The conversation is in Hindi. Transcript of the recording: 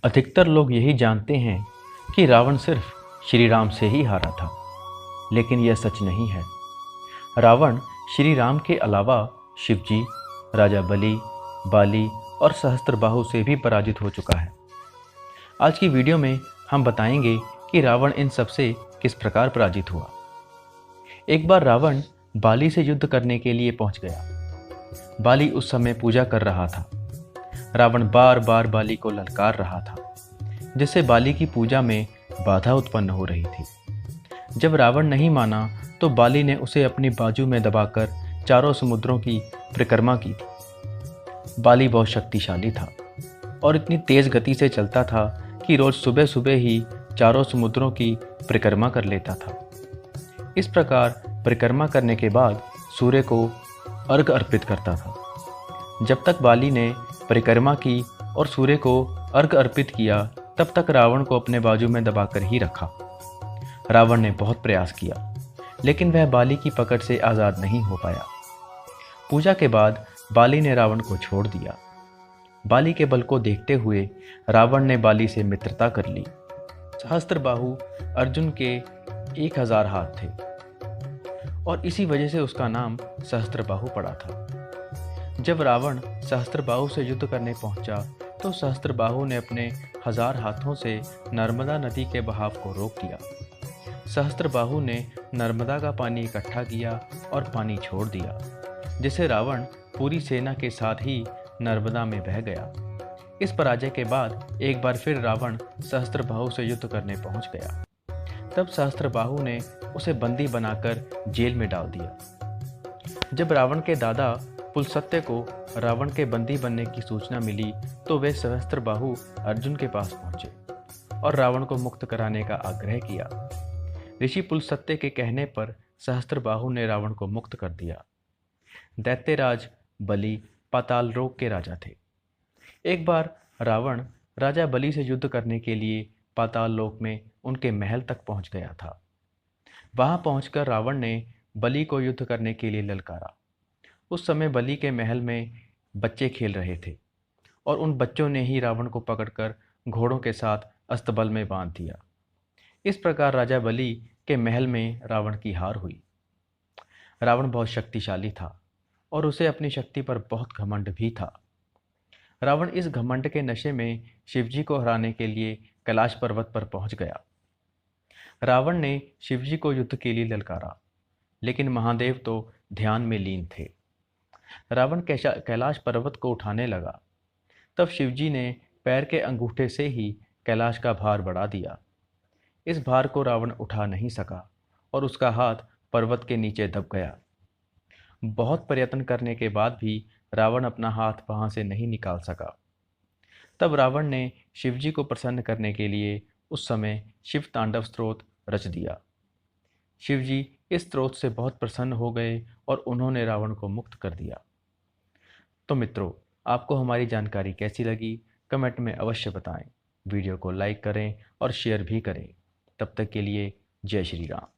अधिकतर लोग यही जानते हैं कि रावण सिर्फ श्री राम से ही हारा था, लेकिन यह सच नहीं है। रावण श्री राम के अलावा शिवजी, राजा बलि, बाली और सहस्त्रबाहु से भी पराजित हो चुका है। आज की वीडियो में हम बताएंगे कि रावण इन सब से किस प्रकार पराजित हुआ। एक बार रावण बाली से युद्ध करने के लिए पहुंच गया। बाली उस समय पूजा कर रहा था। रावण बार बार बाली को ललकार रहा था, जिससे बाली की पूजा में बाधा उत्पन्न हो रही थी। जब रावण नहीं माना तो बाली ने उसे अपनी बाजू में दबाकर चारों समुद्रों की परिक्रमा की थी। बाली बहुत शक्तिशाली था और इतनी तेज गति से चलता था कि रोज सुबह सुबह ही चारों समुद्रों की परिक्रमा कर लेता था। इस प्रकार परिक्रमा करने के बाद सूर्य को अर्घ अर्पित करता था। जब तक बाली ने परिक्रमा की और सूर्य को अर्घ अर्पित किया, तब तक रावण को अपने बाजू में दबाकर ही रखा। रावण ने बहुत प्रयास किया, लेकिन वह बाली की पकड़ से आज़ाद नहीं हो पाया। पूजा के बाद बाली ने रावण को छोड़ दिया। बाली के बल को देखते हुए रावण ने बाली से मित्रता कर ली। सहस्त्रबाहु अर्जुन के 1000 हाथ थे और इसी वजह से उसका नाम सहस्त्रबाहु पड़ा था। जब रावण सहस्त्रबाहु से युद्ध करने पहुंचा तो सहस्त्रबाहु ने अपने 1000 हाथों से नर्मदा नदी के बहाव को रोक दिया। सहस्त्रबाहु ने नर्मदा का पानी इकट्ठा किया और पानी छोड़ दिया, जिससे रावण पूरी सेना के साथ ही नर्मदा में बह गया। इस पराजय के बाद एक बार फिर रावण सहस्त्रबाहु से युद्ध करने पहुंच गया। तब सहस्त्रबाहु ने उसे बंदी बनाकर जेल में डाल दिया। जब रावण के दादा पुलस्त्य को रावण के बंदी बनने की सूचना मिली तो वे सहस्त्रबाहु अर्जुन के पास पहुंचे और रावण को मुक्त कराने का आग्रह किया। ऋषि पुलस्त्य के कहने पर सहस्त्रबाहु ने रावण को मुक्त कर दिया। दैत्यराज बलि पाताल लोक के राजा थे। एक बार रावण राजा बलि से युद्ध करने के लिए पाताल लोक में उनके महल तक पहुंच गया था। वहां पहुंचकर रावण ने बलि को युद्ध करने के लिए ललकारा। उस समय बलि के महल में बच्चे खेल रहे थे और उन बच्चों ने ही रावण को पकड़कर घोड़ों के साथ अस्तबल में बांध दिया। इस प्रकार राजा बलि के महल में रावण की हार हुई। रावण बहुत शक्तिशाली था और उसे अपनी शक्ति पर बहुत घमंड भी था। रावण इस घमंड के नशे में शिवजी को हराने के लिए कैलाश पर्वत पर पहुंच गया। रावण ने शिवजी को युद्ध के लिए ललकारा, लेकिन महादेव तो ध्यान में लीन थे। रावण कैलाश पर्वत को उठाने लगा, तब शिवजी ने पैर के अंगूठे से ही कैलाश का भार बढ़ा दिया। इस भार को रावण उठा नहीं सका और उसका हाथ पर्वत के नीचे दब गया। बहुत प्रयत्न करने के बाद भी रावण अपना हाथ वहां से नहीं निकाल सका। तब रावण ने शिवजी को प्रसन्न करने के लिए उस समय शिव तांडव स्तोत्र रच दिया। शिवजी इस स्तोत्र से बहुत प्रसन्न हो गए और उन्होंने रावण को मुक्त कर दिया। तो मित्रों, आपको हमारी जानकारी कैसी लगी कमेंट में अवश्य बताएं। वीडियो को लाइक करें और शेयर भी करें। तब तक के लिए जय श्री राम।